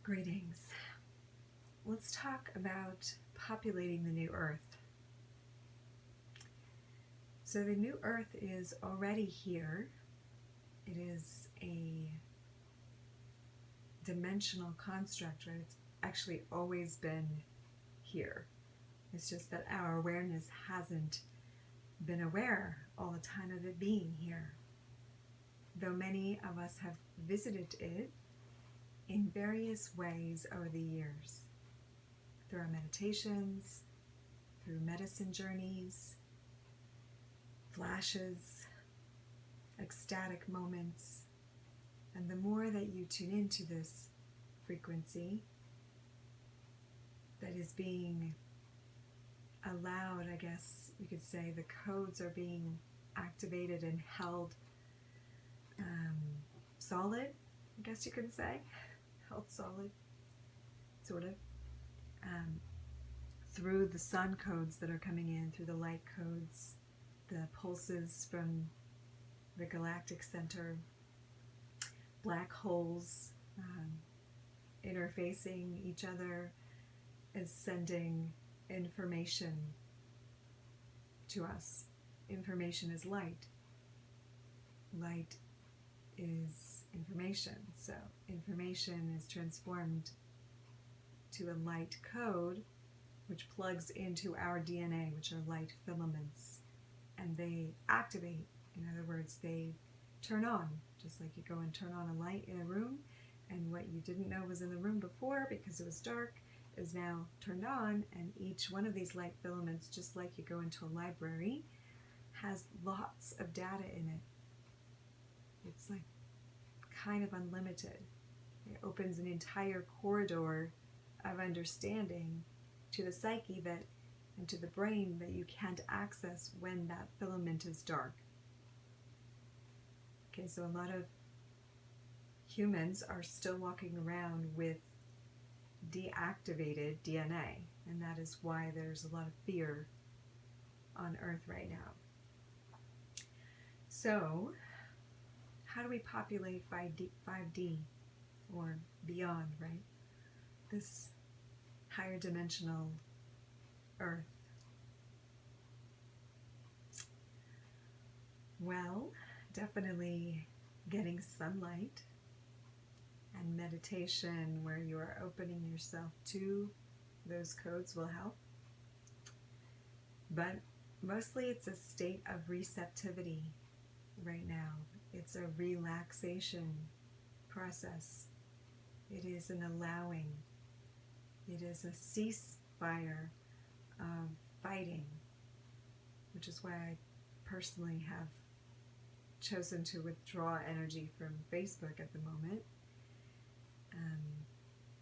Greetings. Let's talk about populating the new earth. So the new earth is already here. It is a dimensional construct, right? It's actually always been here. It's just that our awareness hasn't been aware all the time of it being here. Though many of us have visited it in various ways over the years, through our meditations, through medicine journeys, flashes, ecstatic moments. And the more that you tune into this frequency that is being allowed, I guess you could say, the codes are being activated and held solid, I guess you could say, held solid, sort of, through the sun codes that are coming in, through the light codes, the pulses from the galactic center, black holes interfacing each other, is sending information to us. Information is light. Light is information. So information is transformed to a light code, which plugs into our DNA, which are light filaments, and they activate. In other words, they turn on, just like you go and turn on a light in a room, and what you didn't know was in the room before because it was dark is now turned on, and each one of these light filaments, just like you go into a library, has lots of data in it. It's like kind of unlimited. It opens an entire corridor of understanding to the psyche that, and to the brain, that you can't access when that filament is dark. Okay, so a lot of humans are still walking around with deactivated DNA, and that is why there's a lot of fear on Earth right now. So, how do we populate 5D or beyond, right? This higher dimensional Earth. Well, definitely getting sunlight and meditation where you are opening yourself to those codes will help. But mostly it's a state of receptivity right now. It's a relaxation process. It is an allowing. It is a ceasefire of fighting, which is why I personally have chosen to withdraw energy from Facebook at the moment,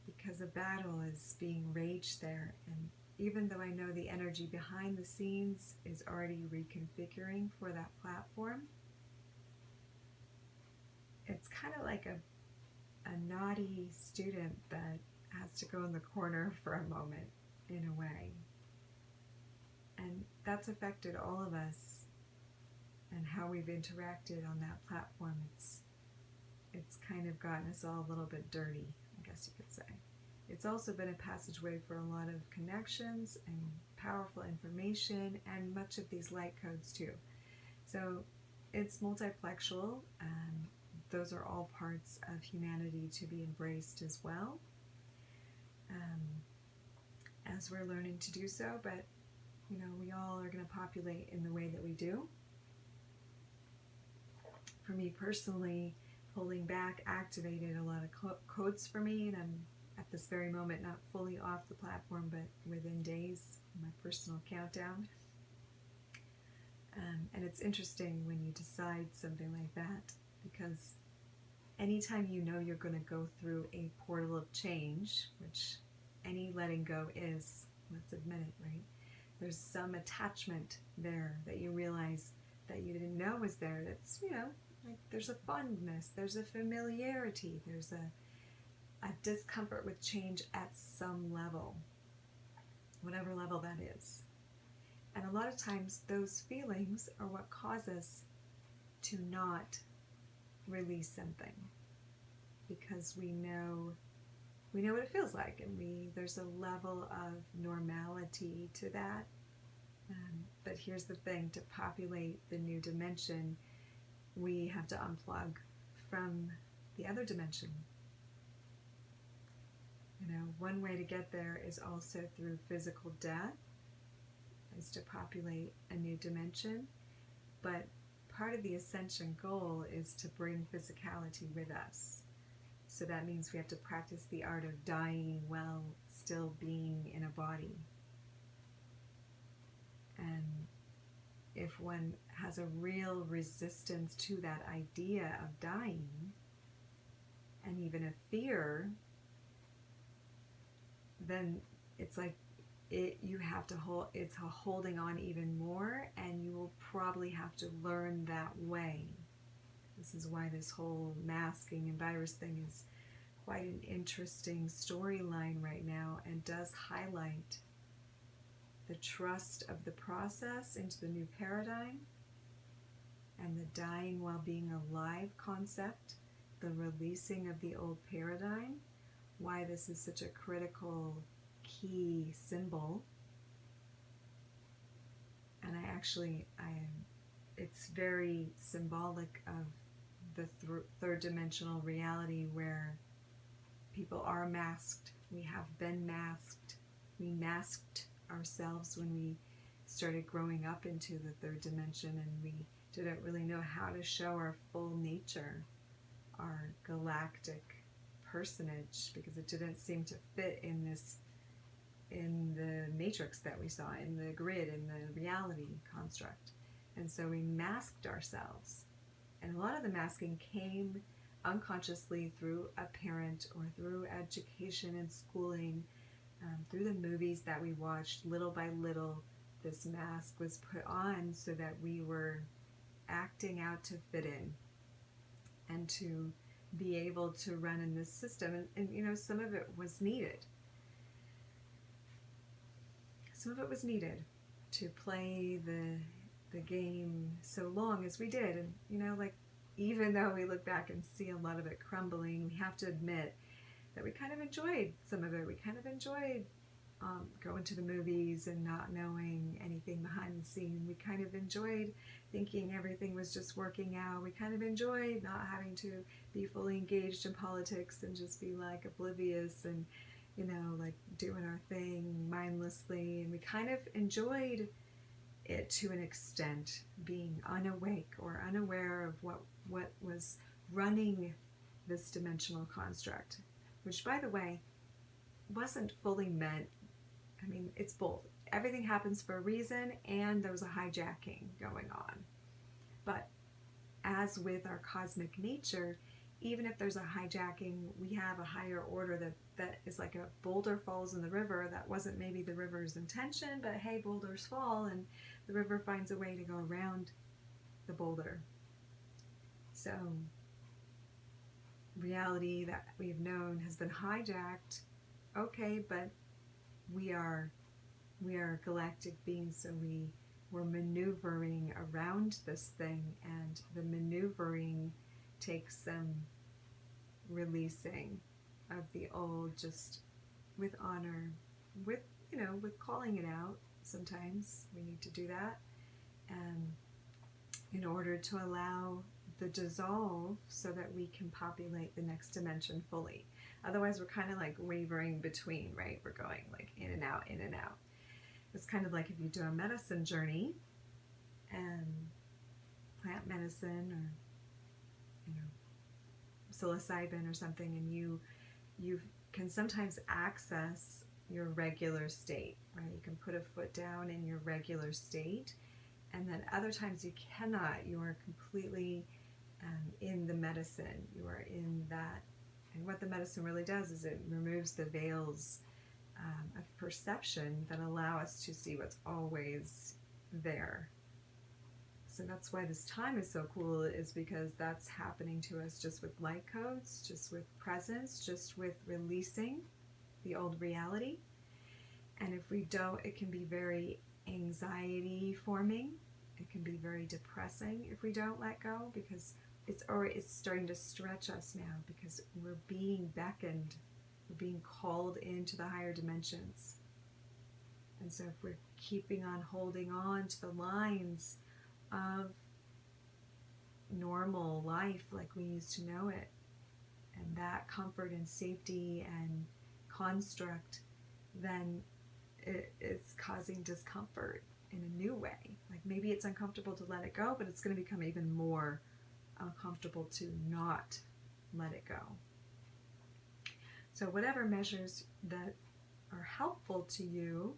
because a battle is being raged there, and even though I know the energy behind the scenes is already reconfiguring for that platform, it's kind of like a naughty student that has to go in the corner for a moment, in a way. And that's affected all of us and how we've interacted on that platform. It's kind of gotten us all a little bit dirty, I guess you could say. It's also been a passageway for a lot of connections and powerful information and much of these light codes too. So it's multiplexual, and those are all parts of humanity to be embraced as well, as we're learning to do so. But you know, we all are going to populate in the way that we do. For me personally, pulling back activated a lot of codes for me, and I'm at this very moment not fully off the platform, but within days, my personal countdown. And it's interesting when you decide something like that, because anytime you know you're going to go through a portal of change, which any letting go is, let's admit it, right? There's some attachment there that you realize that you didn't know was there. That's, you know, like there's a fondness, there's a familiarity, there's a discomfort with change at some level, whatever level that is. And a lot of times those feelings are what cause us to not release something, because we know we know what it feels like, and there's a level of normality to that. But here's the thing: to populate the new dimension, we have to unplug from the other dimension. One way to get there is also through physical death, is to populate a new dimension. But part of the ascension goal is to bring physicality with us. So that means we have to practice the art of dying while still being in a body. And if one has a real resistance to that idea of dying, and even a fear, then it's like you have to it's holding on even more, and you will probably have to learn that way. This is why this whole masking and virus thing is quite an interesting storyline right now, and does highlight the trust of the process into the new paradigm, and the dying while being alive concept, the releasing of the old paradigm, why this is such a critical key symbol. And it's very symbolic of the third dimensional reality, where people are masked. We have been masked. We masked ourselves when we started growing up into the third dimension, and we didn't really know how to show our full nature, our galactic personage, because it didn't seem to fit in the matrix that we saw, in the grid, in the reality construct. And so we masked ourselves. And a lot of the masking came unconsciously through a parent, or through education and schooling, through the movies that we watched. Little by little, this mask was put on so that we were acting out to fit in and to be able to run in this system. And some of it was needed. Some of it was needed to play the game so long as we did. And even though we look back and see a lot of it crumbling, we have to admit that we kind of enjoyed some of it. We kind of enjoyed going to the movies and not knowing anything behind the scene. We kind of enjoyed thinking everything was just working out. We kind of enjoyed not having to be fully engaged in politics and just be like oblivious and doing our thing mindlessly. And we kind of enjoyed it to an extent, being unawake or unaware of what was running this dimensional construct, which, by the way, wasn't fully meant. It's both. Everything happens for a reason, and there was a hijacking going on. But as with our cosmic nature, even if there's a hijacking, we have a higher order that is like a boulder falls in the river. That wasn't maybe the river's intention, but hey, boulders fall, and the river finds a way to go around the boulder. So reality that we've known has been hijacked. Okay, but we are galactic beings, so we're maneuvering around this thing, and the maneuvering takes some releasing of the old, just with honor, with calling it out. Sometimes we need to do that, and in order to allow the dissolve so that we can populate the next dimension fully. Otherwise, we're kind of like wavering between, right? We're going like in and out, in and out. It's kind of like if you do a medicine journey, and plant medicine, or psilocybin or something, and you can sometimes access your regular state, right? You can put a foot down in your regular state, and then other times you cannot. You are completely in the medicine. You are in that. And what the medicine really does is it removes the veils of perception that allow us to see what's always there. So that's why this time is so cool, is because that's happening to us just with light codes, just with presence, just with releasing the old reality. And if we don't, it can be very anxiety forming. It can be very depressing if we don't let go, because it's starting to stretch us now, because we're being beckoned. We're being called into the higher dimensions. And so if we're keeping on holding on to the lines of normal life like we used to know it, and that comfort and safety and construct, then it's causing discomfort in a new way. Like maybe it's uncomfortable to let it go, but it's going to become even more uncomfortable to not let it go. So whatever measures that are helpful to you,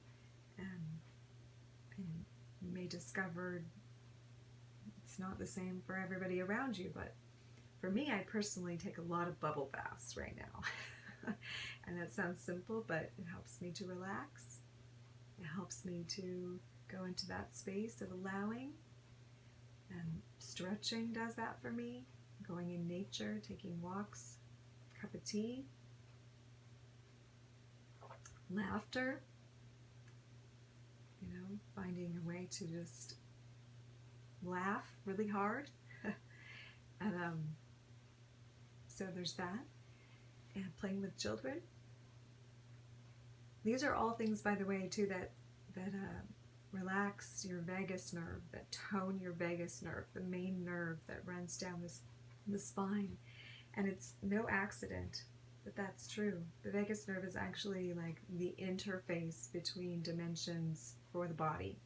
and you may discover it's not the same for everybody around you, but for me, I personally take a lot of bubble baths right now. And that sounds simple, but it helps me to relax. It helps me to go into that space of allowing. And stretching does that for me. Going in nature, taking walks, cup of tea. Laughter. You know, finding a way to just laugh really hard. And so there's that. And playing with children. These are all things, by the way, too, that relax your vagus nerve, that tone your vagus nerve, the main nerve that runs down the spine. And it's no accident that that's true. The vagus nerve is actually like the interface between dimensions for the body.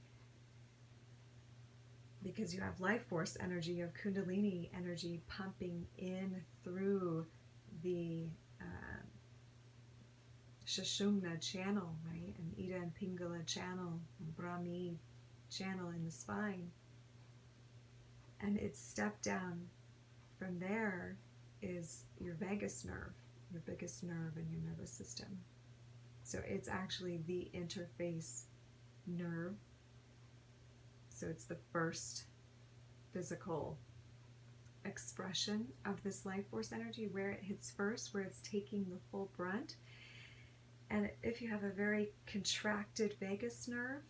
Because you have life force energy, you have kundalini energy pumping in through the Sushumna channel, right? And Ida and Pingala channel, and Brahmi channel in the spine. And it's stepped down from there is your vagus nerve, the biggest nerve in your nervous system. So it's actually the interface nerve. So it's the first physical expression of this life force energy, where it hits first, where it's taking the full brunt. And if you have a very contracted vagus nerve,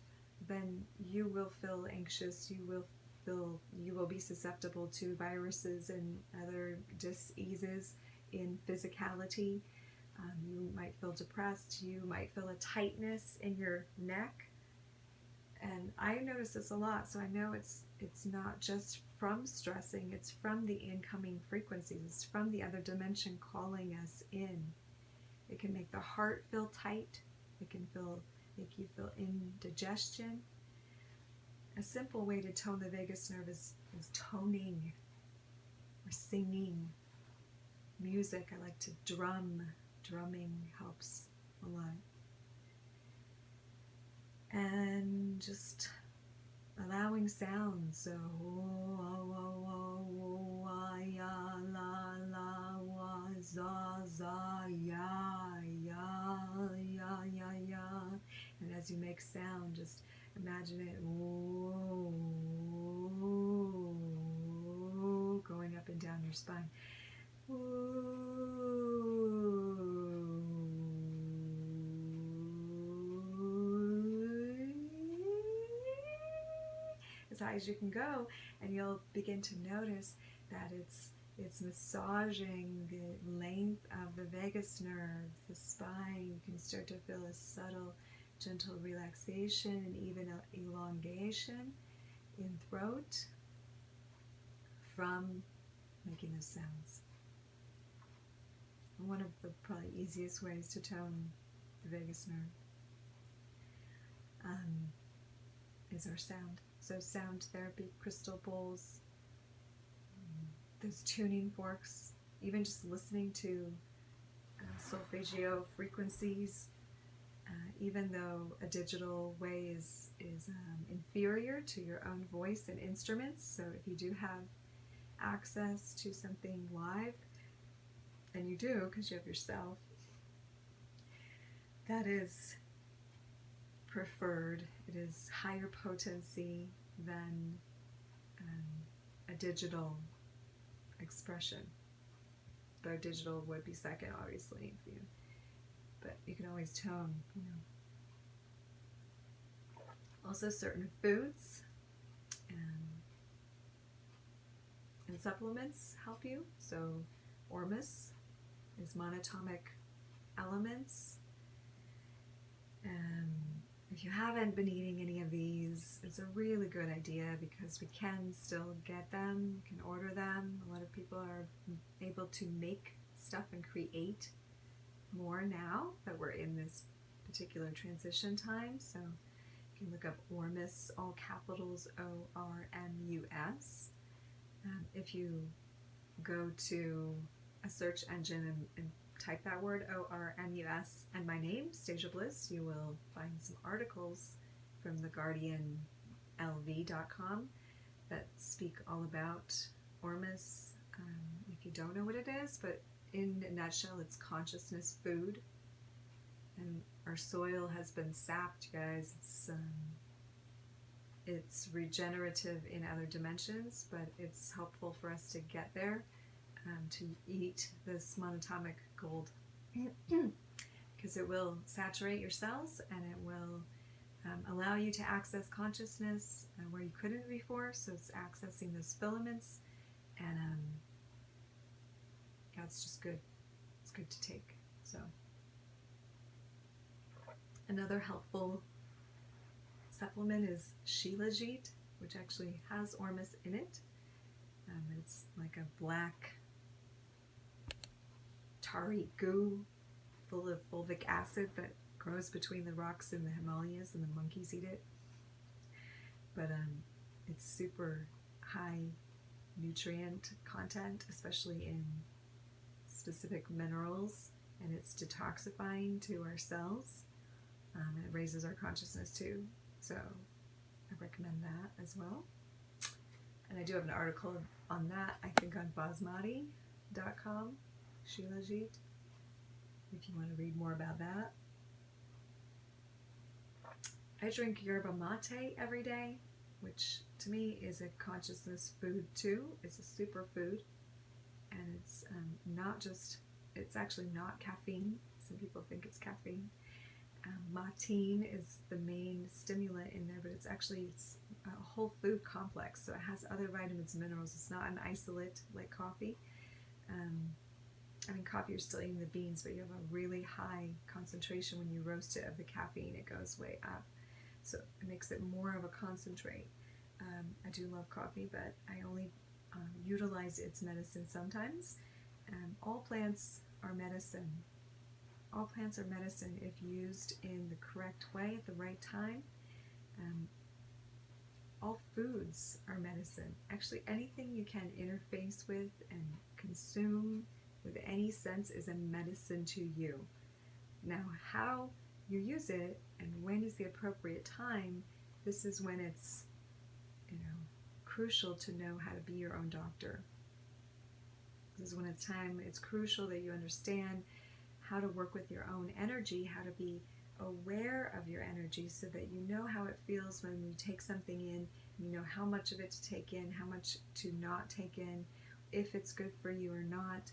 then you will feel anxious, you will be susceptible to viruses and other diseases in physicality. You might feel depressed, you might feel a tightness in your neck. And I notice this a lot, so I know it's not just from stressing, it's from the incoming frequencies, it's from the other dimension calling us in. It can make the heart feel tight, it can make you feel indigestion. A simple way to tone the vagus nerve is toning or singing. Music, I like to drum. Drumming helps a lot. And just allowing sounds. So ya la la wa za za ya ya ya ya ya. And as you make sound, just imagine it going up and down your spine. As high as you can go, and you'll begin to notice that it's massaging the length of the vagus nerve, the spine. You can start to feel a subtle, gentle relaxation and even elongation in throat from making those sounds. One of the probably easiest ways to tone the vagus nerve is our sound. So sound therapy, crystal bowls, those tuning forks, even just listening to solfeggio frequencies, even though a digital way is inferior to your own voice and instruments. So if you do have access to something live, and you do because you have yourself, that is preferred. It is higher potency than a digital expression. Though digital would be second, obviously, but you can always tone, Also, certain foods and supplements help you. So, Ormus is monatomic elements. If you haven't been eating any of these, it's a really good idea because we can still get them, we can order them. A lot of people are able to make stuff and create more now that we're in this particular transition time. So you can look up Ormus, all capitals ORMUS. If you go to a search engine and type that word ORMUS and my name, Stasia Bliss, you will find some articles from theguardianlv.com that speak all about Ormus. If you don't know what it is, but in a nutshell, it's consciousness food. And our soil has been sapped, you guys. It's regenerative in other dimensions, but it's helpful for us to get there. To eat this monatomic gold because it will saturate your cells and it will allow you to access consciousness where you couldn't before. So it's accessing those filaments, and yeah, it's just good. It's good to take. So another helpful supplement is Shilajit, which actually has Ormus in it. It's like a black tarry goo full of fulvic acid that grows between the rocks in the Himalayas, and the monkeys eat it. But it's super high nutrient content, especially in specific minerals, and it's detoxifying to our cells, and it raises our consciousness too. So I recommend that as well. And I do have an article on that, I think, on basmati.com, Shilajit, if you want to read more about that. I drink Yerba Mate every day, which to me is a consciousness food too. It's a superfood, and it's it's actually not caffeine. Some people think it's caffeine. Matine is the main stimulant in there, but it's a whole food complex, so it has other vitamins and minerals. It's not an isolate like coffee. Coffee, you're still eating the beans, but you have a really high concentration when you roast it of the caffeine. It goes way up, so it makes it more of a concentrate. I do love coffee, but I only utilize its medicine sometimes. All plants are medicine. All plants are medicine if used in the correct way at the right time. All foods are medicine. Actually, anything you can interface with and consume with any sense is a medicine to you. Now, how you use it and when is the appropriate time, this is when it's crucial to know how to be your own doctor. This is when it's crucial that you understand how to work with your own energy, how to be aware of your energy so that you know how it feels when you take something in, you know how much of it to take in, how much to not take in, if it's good for you or not.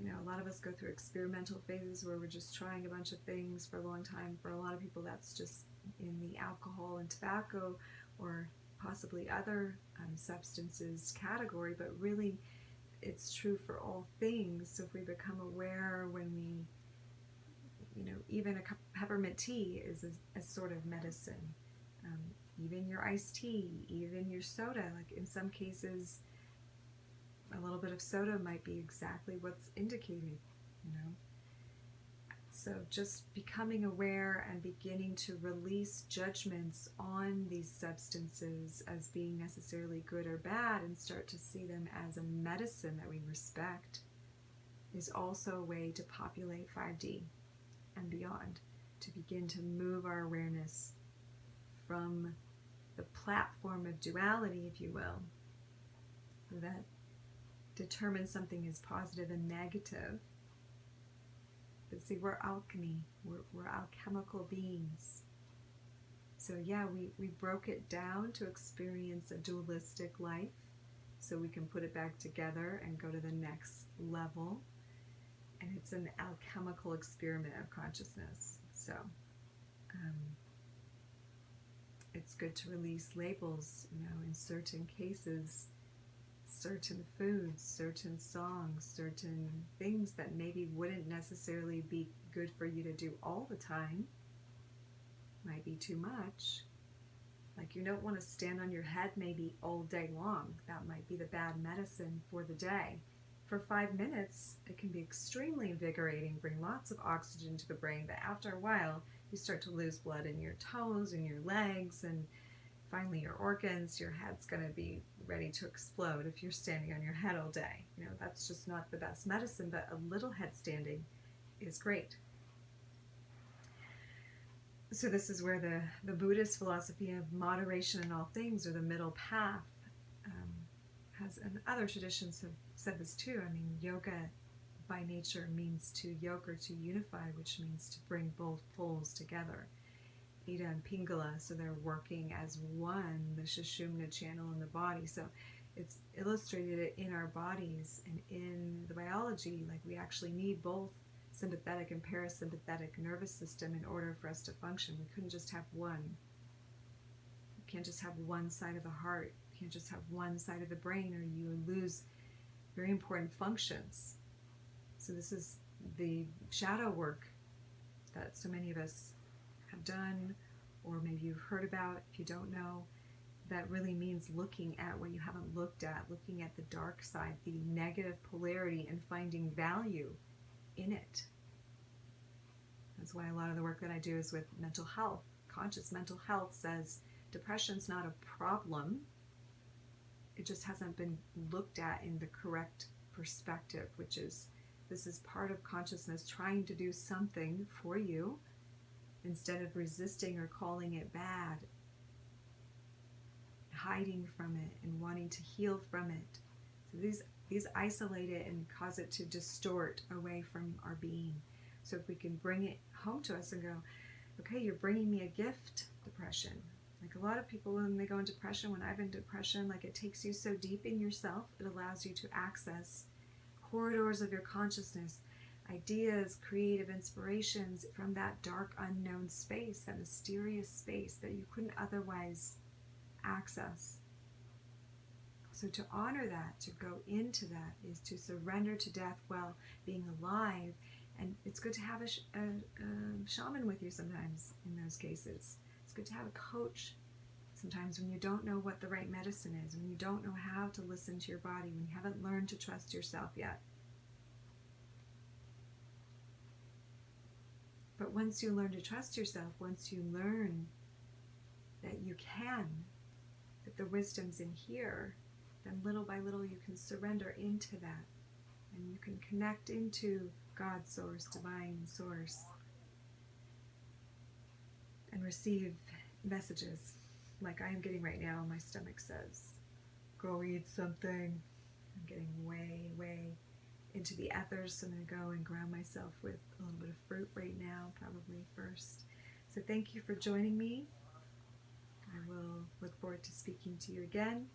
A lot of us go through experimental phases where we're just trying a bunch of things for a long time. For a lot of people, that's just in the alcohol and tobacco or possibly other substances category, but really it's true for all things. So if we become aware when we, even a cup of peppermint tea is a sort of medicine. Even your iced tea, even your soda, like in some cases, a little bit of soda might be exactly what's indicated, So just becoming aware and beginning to release judgments on these substances as being necessarily good or bad and start to see them as a medicine that we respect is also a way to populate 5D and beyond, to begin to move our awareness from the platform of duality, if you will, that determines something as positive and negative. But see, we're alchemy. We're alchemical beings. So yeah, we broke it down to experience a dualistic life so we can put it back together and go to the next level. And it's an alchemical experiment of consciousness. So it's good to release labels, in certain cases, certain foods, certain songs, certain things that maybe wouldn't necessarily be good for you to do all the time. Might be too much. Like you don't want to stand on your head maybe all day long. That might be the bad medicine for the day. For 5 minutes, it can be extremely invigorating, bring lots of oxygen to the brain, but after a while, you start to lose blood in your toes and your legs, and finally your organs. Your head's going to be ready to explode if you're standing on your head all day. You know, that's just not the best medicine, but a little head standing is great. So this is where the Buddhist philosophy of moderation in all things, or the middle path, has, and other traditions have said this too. I mean, yoga by nature means to yoke, or to unify, which means to bring both poles together. Ida and Pingala, so they're working as one, the Sushumna channel in the body. So it's illustrated in our bodies and in the biology, like we actually need both sympathetic and parasympathetic nervous system in order for us to function. We couldn't just have one. You can't just have one side of the heart. You can't just have one side of the brain, or you lose very important functions. So this is the shadow work that so many of us have done, or maybe you've heard about if you don't know. That really means looking at what you haven't looked at, looking at the dark side, the negative polarity, and finding value in it. That's why a lot of the work that I do is with mental health. Conscious mental health says depression's not a problem. It just hasn't been looked at in the correct perspective, which is, this is part of consciousness trying to do something for you instead of resisting or calling it bad, hiding from it and wanting to heal from it. So these isolate it and cause it to distort away from our being. So if we can bring it home to us and go, okay, you're bringing me a gift, depression. Like a lot of people, when they go in depression, when I've been in depression, like it takes you so deep in yourself, it allows you to access corridors of your consciousness, ideas, creative inspirations from that dark, unknown space, that mysterious space that you couldn't otherwise access. So to honor that, to go into that, is to surrender to death while being alive. And it's good to have a shaman with you sometimes in those cases. It's good to have a coach sometimes when you don't know what the right medicine is, when you don't know how to listen to your body, when you haven't learned to trust yourself yet. But once you learn to trust yourself, once you learn that you can, that the wisdom's in here, then little by little you can surrender into that. And you can connect into God's source, divine source, and receive messages like I am getting right now. My stomach says, go eat something. I'm getting way into the ethers, so I'm going to go and ground myself with a little bit of fruit right now, probably first. So thank you for joining me. I will look forward to speaking to you again.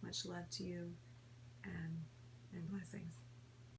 Much love to you, and blessings.